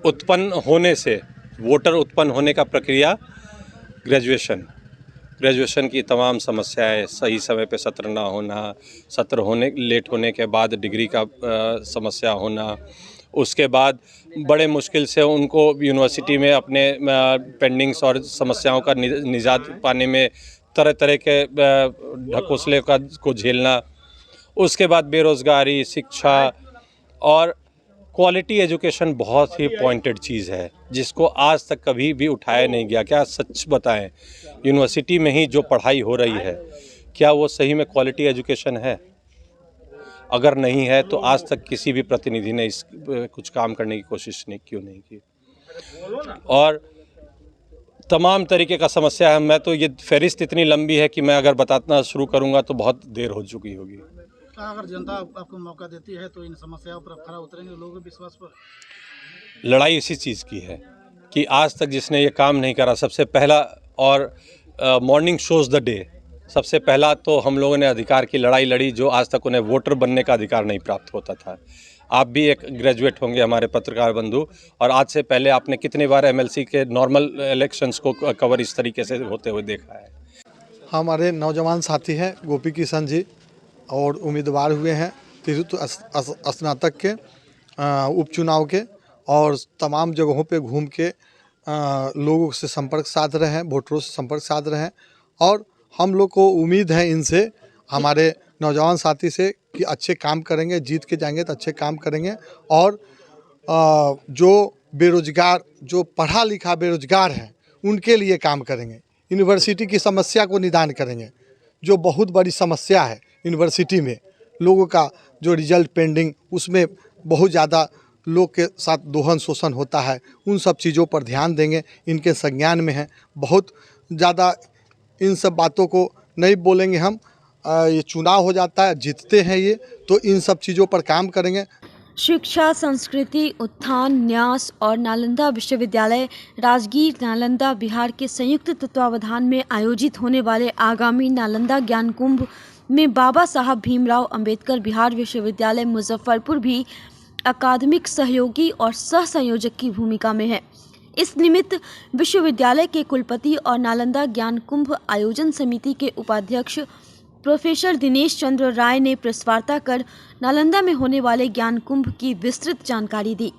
उत्पन्न होने से, वोटर उत्पन्न होने का प्रक्रिया, ग्रेजुएशन की तमाम समस्याएं, सही समय पे सत्र ना होना, सत्र होने लेट होने के बाद डिग्री का समस्या होना, उसके बाद बड़े मुश्किल से उनको यूनिवर्सिटी में अपने पेंडिंग्स और समस्याओं का निजात पाने में तरह तरह के ढकोसले को झेलना, उसके बाद बेरोज़गारी, शिक्षा और क्वालिटी एजुकेशन बहुत ही पॉइंटेड चीज़ है जिसको आज तक कभी भी उठाया नहीं गया। क्या सच बताएं, यूनिवर्सिटी में ही जो पढ़ाई हो रही है क्या वो सही में क्वालिटी एजुकेशन है? अगर नहीं है तो आज तक किसी भी प्रतिनिधि ने इस कुछ काम करने की कोशिश क्यों नहीं की? और तमाम तरीके का समस्या है। मैं तो ये फहरिस्त इतनी लंबी है कि मैं अगर बताना शुरू करूँगा तो बहुत देर हो चुकी होगी। अगर जनता आपको मौका देती है तो इन समस्याओं पर खरा उतरेंगे लोगों के विश्वास पर? लड़ाई इसी चीज़ की है कि आज तक जिसने ये काम नहीं करा, सबसे पहला और मॉर्निंग शोज़ द डे, सबसे पहला तो हम लोगों ने अधिकार की लड़ाई लड़ी जो आज तक उन्हें वोटर बनने का अधिकार नहीं प्राप्त होता था। आप भी एक ग्रेजुएट होंगे हमारे पत्रकार बंधु, और आज से पहले आपने कितनी बार एमएलसी के नॉर्मल इलेक्शंस को कवर इस तरीके से होते हुए देखा है? हमारे नौजवान साथी हैं गोपी किशन जी और उम्मीदवार हुए हैं तिरुत्व स्नातक के उपचुनाव के, और तमाम जगहों पे घूम के लोगों से संपर्क साध रहे हैं, वोटरों से संपर्क साध रहे हैं। और हम लोग को उम्मीद है इनसे, हमारे नौजवान साथी से, कि अच्छे काम करेंगे, जीत के जाएंगे तो अच्छे काम करेंगे। और जो बेरोजगार, जो पढ़ा लिखा बेरोजगार है उनके लिए काम करेंगे, यूनिवर्सिटी की समस्या को निदान करेंगे। जो बहुत बड़ी समस्या है यूनिवर्सिटी में, लोगों का जो रिजल्ट पेंडिंग, उसमें बहुत ज़्यादा लोग के साथ दोहन शोषण होता है, उन सब चीज़ों पर ध्यान देंगे। इनके संज्ञान में है, बहुत ज़्यादा इन सब बातों को नहीं बोलेंगे हम। ये चुनाव हो जाता है, जीतते हैं ये, तो इन सब चीज़ों पर काम करेंगे। शिक्षा, संस्कृति, उत्थान, न्यास और नालंदा विश्वविद्यालय राजगीर नालंदा बिहार के संयुक्त तत्वावधान में आयोजित होने वाले आगामी नालंदा ज्ञान कुंभ में बाबा साहब भीमराव अंबेडकर बिहार विश्वविद्यालय मुजफ्फरपुर भी अकादमिक सहयोगी और सह संयोजक की भूमिका में है। इस निमित्त विश्वविद्यालय के कुलपति और नालंदा ज्ञान कुंभ आयोजन समिति के उपाध्यक्ष प्रोफेसर दिनेश चंद्र राय ने प्रेस वार्ता कर नालंदा में होने वाले ज्ञान कुंभ की विस्तृत जानकारी दी।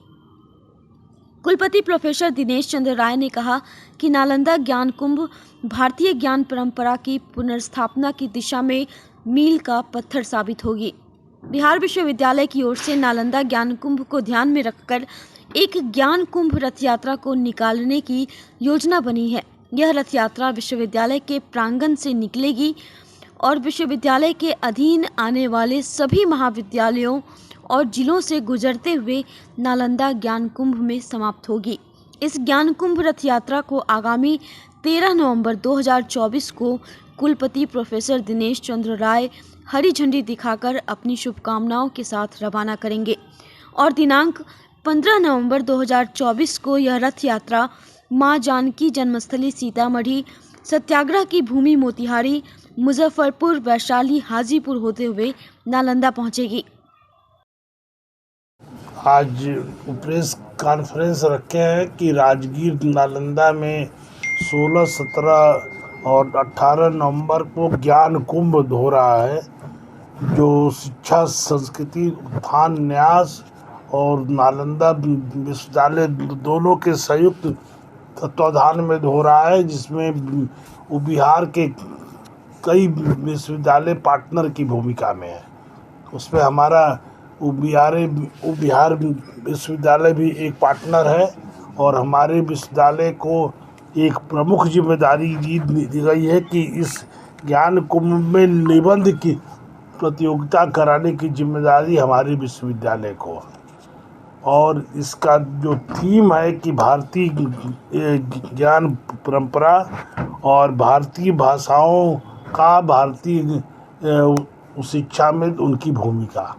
कुलपति प्रोफेसर दिनेश चंद्र राय ने कहा कि नालंदा ज्ञान कुंभ भारतीय ज्ञान परंपरा की पुनर्स्थापना की दिशा में मील का पत्थर साबित होगी। बिहार विश्वविद्यालय की ओर से नालंदा ज्ञान कुंभ को ध्यान में रखकर एक ज्ञान कुंभ रथ यात्रा को निकालने की योजना बनी है। यह रथ यात्रा विश्वविद्यालय के प्रांगण से निकलेगी और विश्वविद्यालय के अधीन आने वाले सभी महाविद्यालयों और जिलों से गुजरते हुए नालंदा ज्ञान कुंभ में समाप्त होगी। इस ज्ञान कुंभ रथ यात्रा को आगामी 13 नवंबर 2024 को कुलपति प्रोफेसर दिनेश चंद्र राय हरी झंडी दिखाकर अपनी शुभकामनाओं के साथ रवाना करेंगे और दिनांक 15 नवंबर 2024 को यह रथ यात्रा मां जानकी जन्मस्थली सीतामढ़ी, सत्याग्रह की भूमि मोतिहारी, मुजफ्फरपुर, वैशाली, हाजीपुर होते हुए नालंदा पहुंचेगी। आज प्रेस कॉन्फ्रेंस रखे हैं कि राजगीर नालंदा में 16, 17 और 18 नवंबर को ज्ञान कुंभ हो रहा है, जो शिक्षा, संस्कृति, उत्थान, न्यास और नालंदा विश्वविद्यालय दोनों के संयुक्त तत्वाधान में हो रहा है, जिसमें बिहार के कई विश्वविद्यालय पार्टनर की भूमिका में है। उसमें हमारा बिहार विश्वविद्यालय भी एक पार्टनर है और हमारे विश्वविद्यालय को एक प्रमुख जिम्मेदारी दी गई है कि इस ज्ञान कुंभ में निबंध की प्रतियोगिता कराने की जिम्मेदारी हमारे विश्वविद्यालय को है। और इसका जो थीम है कि भारतीय ज्ञान परंपरा और भारतीय भाषाओं का भारतीय शिक्षा में उनकी भूमिका,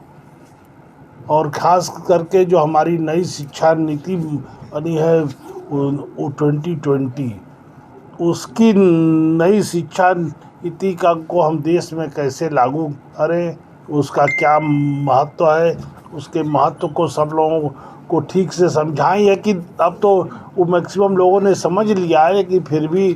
और ख़ास करके जो हमारी नई शिक्षा नीति बनी है वो 2020, उसकी नई शिक्षा नीति को हम देश में कैसे लागू करें, उसका क्या महत्व है, उसके महत्व को सब लोगों को ठीक से समझाएं। है कि अब तो वो मैक्सिमम लोगों ने समझ लिया है कि फिर भी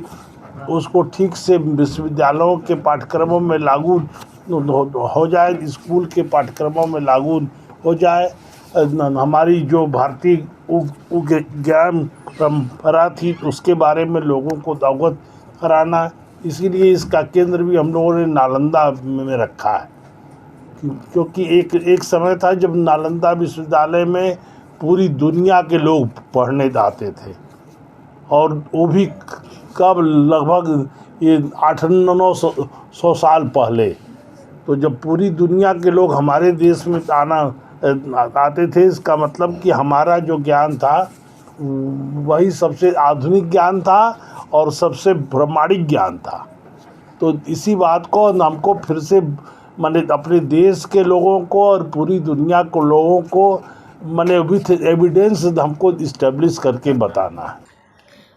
उसको ठीक से विश्वविद्यालयों के पाठ्यक्रमों में लागू हो जाए, स्कूल के पाठ्यक्रमों में लागू हो जाए। हमारी जो भारतीय ज्ञान परंपरा थी उसके बारे में लोगों को अवगत कराना, इसीलिए इसका केंद्र भी हम लोगों ने नालंदा में रखा है। क्योंकि एक समय था जब नालंदा विश्वविद्यालय में पूरी दुनिया के लोग पढ़ने आते थे, और वो भी कब लगभग ये 800-900 साल पहले। तो जब पूरी दुनिया के लोग हमारे देश में आते थे, इसका मतलब कि हमारा जो ज्ञान था वही सबसे आधुनिक ज्ञान था और सबसे प्रामाणिक ज्ञान था। तो इसी बात को हमको फिर से माने अपने देश के लोगों को और पूरी दुनिया को लोगों को माने विथ एविडेंस हमको इस्टेब्लिश करके बताना है।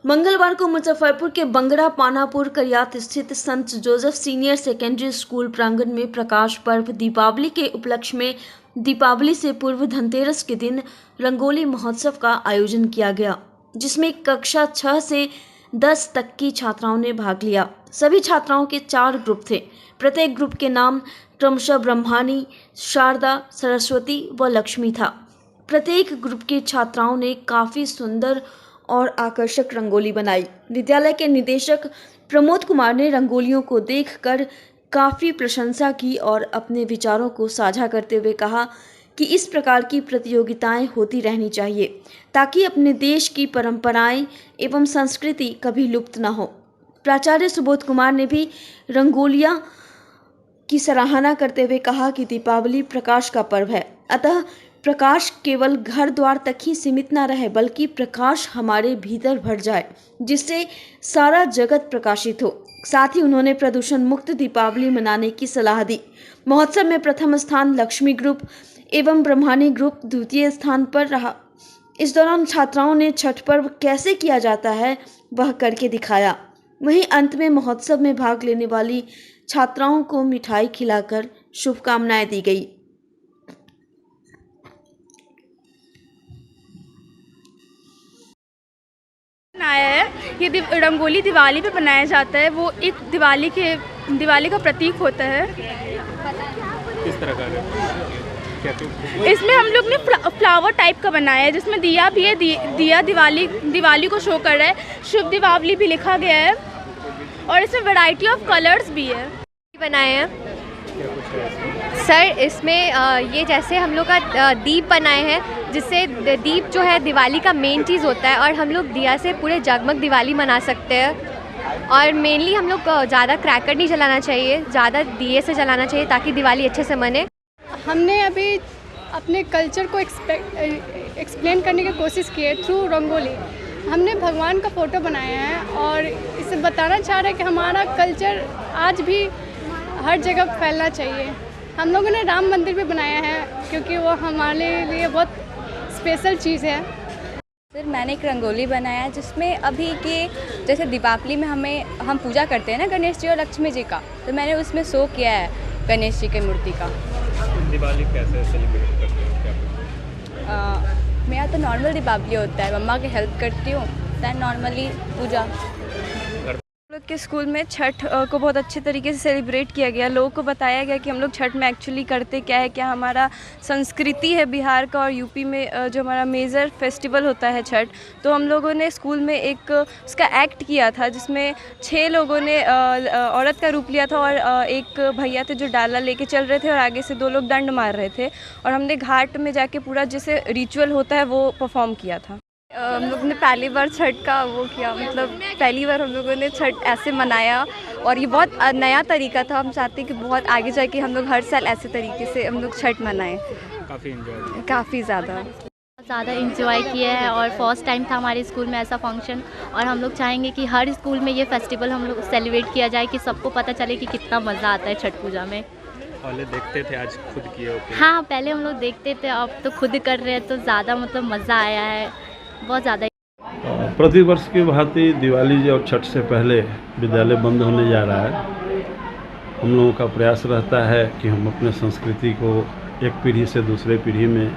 मंगलवार को मुजफ्फरपुर के बंगड़ा पानापुर करियात स्थित संत जोसेफ सीनियर सेकेंडरी स्कूल प्रांगण में प्रकाश पर्व दीपावली के उपलक्ष्य में दीपावली से पूर्व धनतेरस के दिन रंगोली महोत्सव का आयोजन किया गया, जिसमें कक्षा 6 से 10 तक की छात्राओं ने भाग लिया। सभी छात्राओं के 4 ग्रुप थे। प्रत्येक ग्रुप के नाम क्रमशः ब्रह्मानी, शारदा, सरस्वती व लक्ष्मी था। प्रत्येक ग्रुप की छात्राओं ने काफ़ी सुंदर और आकर्षक रंगोली बनाई। विद्यालय के निदेशक प्रमोद कुमार ने रंगोलियों को देखकर काफ़ी प्रशंसा की और अपने विचारों को साझा करते हुए कहा कि इस प्रकार की प्रतियोगिताएं होती रहनी चाहिए ताकि अपने देश की परंपराएं एवं संस्कृति कभी लुप्त न हो। प्राचार्य सुबोध कुमार ने भी रंगोलियां की सराहना करते हुए कहा कि दीपावली प्रकाश का पर्व है, अतः प्रकाश केवल घर द्वार तक ही सीमित न रहे बल्कि प्रकाश हमारे भीतर भर जाए, जिससे सारा जगत प्रकाशित हो। साथ ही उन्होंने प्रदूषण मुक्त दीपावली मनाने की सलाह दी। महोत्सव में प्रथम स्थान लक्ष्मी ग्रुप एवं ब्रह्मानी ग्रुप द्वितीय स्थान पर रहा। इस दौरान छात्राओं ने छठ पर्व कैसे किया जाता है वह करके दिखाया। वहीं अंत में महोत्सव में भाग लेने वाली छात्राओं को मिठाई खिलाकर शुभकामनाएं दी गई। आया है ये रंगोली दिवाली पे बनाया जाता है, वो एक दिवाली का प्रतीक होता है। किस तरह का इसमें हम लोग ने फ्लावर टाइप का बनाया है, जिसमें दिया भी है, दिया दिवाली को शो कर रहा है। शुभ दीपावली भी लिखा गया है और इसमें वैरायटी ऑफ कलर्स भी है। बनाए हैं सर, इसमें ये जैसे हम लोग का दीप बनाए हैं, जिससे दीप जो है दिवाली का मेन चीज़ होता है और हम लोग दिया से पूरे जगमग दिवाली मना सकते हैं। और मेनली हम लोग ज़्यादा क्रैकर नहीं जलाना चाहिए, ज़्यादा दिए से जलाना चाहिए ताकि दिवाली अच्छे से मने। हमने अभी अपने कल्चर को एक्सप्लेन करने की कोशिश की है थ्रू रंगोली। हमने भगवान का फ़ोटो बनाया है और इसे बताना चाह रहे हैं कि हमारा कल्चर आज भी हर जगह फैलना चाहिए। हम लोगों ने राम मंदिर भी बनाया है क्योंकि वो हमारे लिए बहुत स्पेशल चीज़ है। सर, मैंने एक रंगोली बनाया है जिसमें अभी के जैसे दीपावली में हम पूजा करते हैं ना गणेश जी और लक्ष्मी जी का, तो मैंने उसमें शो किया है गणेश जी की मूर्ति का। दिवाली कैसे सेलिब्रेट करते हो, क्या मेरा तो नॉर्मल दीपावली होता है, मम्मा की हेल्प करती हूँ, दैन नॉर्मली पूजा। के स्कूल में छठ को बहुत अच्छे तरीके से सेलिब्रेट किया गया। लोगों को बताया गया कि हम लोग छठ में एक्चुअली करते क्या है, क्या हमारा संस्कृति है बिहार का, और यूपी में जो हमारा मेजर फेस्टिवल होता है छठ। तो हम लोगों ने स्कूल में एक उसका एक्ट किया था जिसमें 6 लोगों ने औरत का रूप लिया था और एक भैया थे जो डाला लेके चल रहे थे और आगे से 2 लोग डंड मार रहे थे, और हमने घाट में जाके पूरा जैसे रिचुअल होता है वो परफॉर्म किया था। हम लोग ने पहली बार छठ का वो किया, मतलब पहली बार हम लोगों ने छठ ऐसे मनाया और ये बहुत नया तरीका था। हम चाहते हैं कि बहुत आगे जाके हम लोग हर साल ऐसे तरीके से हम लोग छठ मनाएं। काफ़ी ज़्यादा इंजॉय किया है और फर्स्ट टाइम था हमारे स्कूल में ऐसा फंक्शन, और हम लोग चाहेंगे कि हर स्कूल में ये फेस्टिवल हम लोग सेलिब्रेट किया जाए कि सबको पता चले कि कितना मज़ा आता है छठ पूजा में। पहले देखते थे, आज खुद किए हो? हाँ, पहले हम लोग देखते थे, अब तो खुद कर रहे हैं तो ज़्यादा मतलब मज़ा आया है, बहुत ज़्यादा। प्रतिवर्ष की भांति दिवाली और छठ से पहले विद्यालय बंद होने जा रहा है। हम लोगों का प्रयास रहता है कि हम अपने संस्कृति को एक पीढ़ी से दूसरे पीढ़ी में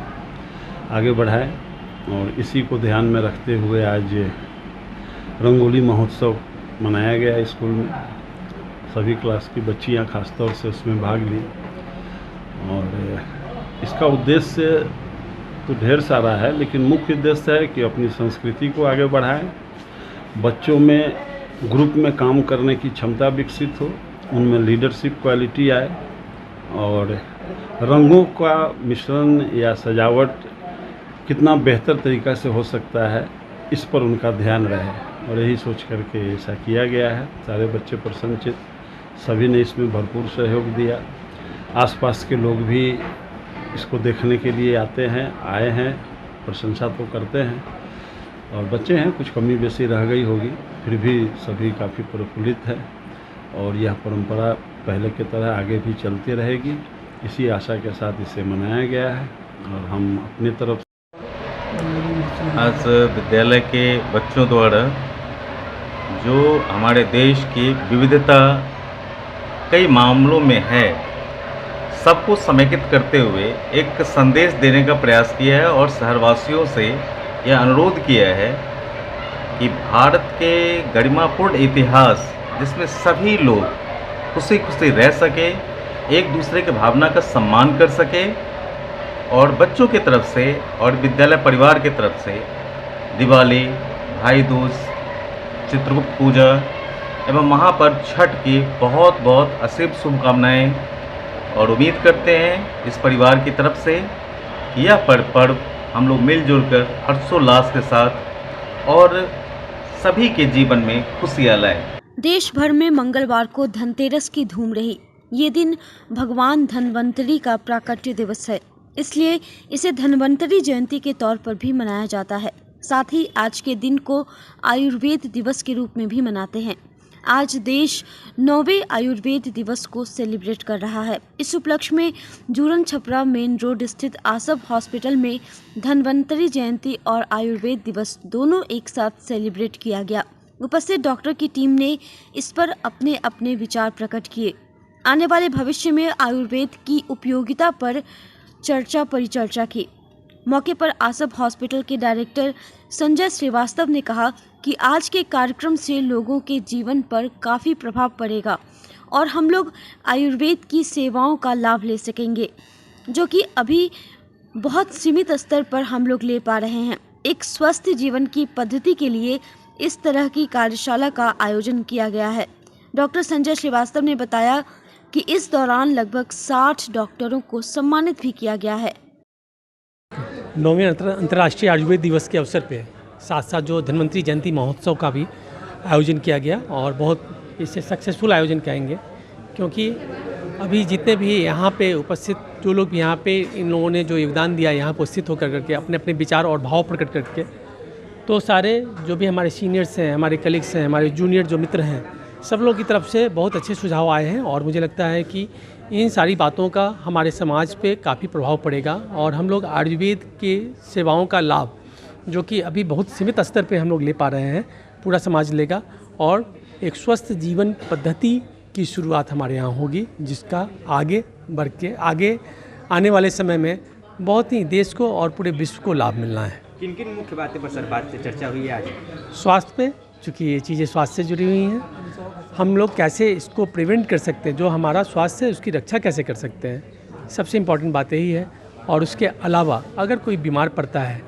आगे बढ़ाएं, और इसी को ध्यान में रखते हुए आज रंगोली महोत्सव मनाया गया स्कूल में। सभी क्लास की बच्चियां खासतौर से उसमें भाग ली, और इसका उद्देश्य तो ढेर सारा है, लेकिन मुख्य उद्देश्य है कि अपनी संस्कृति को आगे बढ़ाएं, बच्चों में ग्रुप में काम करने की क्षमता विकसित हो, उनमें लीडरशिप क्वालिटी आए, और रंगों का मिश्रण या सजावट कितना बेहतर तरीक़ा से हो सकता है इस पर उनका ध्यान रहे, और यही सोच करके ऐसा किया गया है। सारे बच्चे प्रसन्नचित, सभी ने इसमें भरपूर सहयोग दिया। आसपास के लोग भी इसको देखने के लिए आए हैं, प्रशंसा तो करते हैं, और बच्चे हैं, कुछ कमी बेसी रह गई होगी, फिर भी सभी काफ़ी प्रफुल्लित है, और यह परंपरा पहले की तरह आगे भी चलती रहेगी, इसी आशा के साथ इसे मनाया गया है। और हम अपनी तरफ आज विद्यालय के बच्चों द्वारा जो हमारे देश की विविधता कई मामलों में है, सबको समेकित करते हुए एक संदेश देने का प्रयास किया है, और शहरवासियों से यह अनुरोध किया है कि भारत के गरिमापूर्ण इतिहास जिसमें सभी लोग खुशी खुशी रह सके, एक दूसरे की भावना का सम्मान कर सके, और बच्चों की तरफ से और विद्यालय परिवार की तरफ से दिवाली, भाई दूज, चित्रगुप्त पूजा एवं महापर्व छठ की बहुत बहुत असीम शुभकामनाएँ, और उम्मीद करते हैं इस परिवार की तरफ से कि यह पर्व हम लोग मिलजुल कर हर्षोल्लास के साथ और सभी के जीवन में खुशियाँ लाएं। देश भर में मंगलवार को धनतेरस की धूम रही। ये दिन भगवान धन्वंतरी का प्राकट्य दिवस है, इसलिए इसे धन्वंतरी जयंती के तौर पर भी मनाया जाता है। साथ ही आज के दिन को आयुर्वेद दिवस के रूप में भी मनाते हैं। आज देश 9वें आयुर्वेद दिवस को सेलिब्रेट कर रहा है। इस उपलक्ष्य में जूरन छपरा मेन रोड स्थित आसब हॉस्पिटल में धन्वंतरी जयंती और आयुर्वेद दिवस दोनों एक साथ सेलिब्रेट किया गया। उपस्थित डॉक्टर की टीम ने इस पर अपने अपने विचार प्रकट किए। आने वाले भविष्य में आयुर्वेद की उपयोगिता पर चर्चा परिचर्चा की। मौके पर आसब हॉस्पिटल के डायरेक्टर संजय श्रीवास्तव ने कहा कि आज के कार्यक्रम से लोगों के जीवन पर काफ़ी प्रभाव पड़ेगा और हम लोग आयुर्वेद की सेवाओं का लाभ ले सकेंगे, जो कि अभी बहुत सीमित स्तर पर हम लोग ले पा रहे हैं। एक स्वस्थ जीवन की पद्धति के लिए इस तरह की कार्यशाला का आयोजन किया गया है। डॉक्टर संजय श्रीवास्तव ने बताया कि इस दौरान लगभग 60 डॉक्टरों को सम्मानित भी किया गया है। 9वें अंतर्राष्ट्रीय आयुर्वेद दिवस के अवसर पे साथ साथ जो धन्वंतरी जयंती महोत्सव का भी आयोजन किया गया और बहुत इससे सक्सेसफुल आयोजन करेंगे, क्योंकि अभी जितने भी यहाँ पे उपस्थित जो लोग यहाँ पे इन लोगों ने जो योगदान दिया यहाँ पर उपस्थित होकर करके अपने अपने विचार और भाव प्रकट करके, तो सारे जो भी हमारे सीनियर्स हैं, हमारे कलीग्स हैं, हमारे जूनियर जो मित्र हैं, सब लोगों की तरफ से बहुत अच्छे सुझाव आए हैं और मुझे लगता है कि इन सारी बातों का हमारे समाज पे काफ़ी प्रभाव पड़ेगा और हम लोग आयुर्वेद के सेवाओं का लाभ जो कि अभी बहुत सीमित स्तर पे हम लोग ले पा रहे हैं, पूरा समाज लेगा और एक स्वस्थ जीवन पद्धति की शुरुआत हमारे यहाँ होगी, जिसका आगे बढ़ के आगे आने वाले समय में बहुत ही देश को और पूरे विश्व को लाभ मिलना है। किन किन मुख्य बातें पर सर बात चर्चा हुई है आज? स्वास्थ्य पे, चूँकि ये चीज़ें स्वास्थ्य से जुड़ी हुई हैं, हम लोग कैसे इसको प्रिवेंट कर सकते हैं, जो हमारा स्वास्थ्य है उसकी रक्षा कैसे कर सकते हैं, सबसे इम्पॉर्टेंट बात यही है। और उसके अलावा अगर कोई बीमार पड़ता है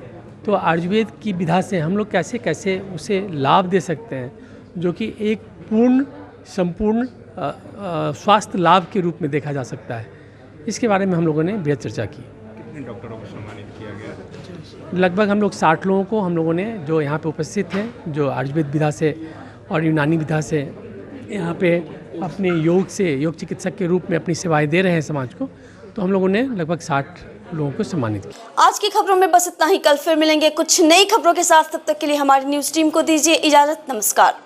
तो आयुर्वेद की विधा से हम लोग कैसे कैसे उसे लाभ दे सकते हैं, जो कि एक पूर्ण संपूर्ण स्वास्थ्य लाभ के रूप में देखा जा सकता है। इसके बारे में हम लोगों ने बेहद चर्चा की। कितने डॉक्टरों को सम्मानित किया गया? लगभग हम लोग 60 लोगों को हम लोगों ने, जो यहाँ पे उपस्थित हैं, जो आयुर्वेद विधा से और यूनानी विधा से यहाँ पे अपने योग चिकित्सक के रूप में अपनी सेवाएं दे रहे हैं समाज को, तो हम लोगों ने लगभग 60 लोगों को सम्मानित किया। आज की खबरों में बस इतना ही। कल फिर मिलेंगे कुछ नई खबरों के साथ। तब तक के लिए हमारी न्यूज़ टीम को दीजिए इजाज़त। नमस्कार।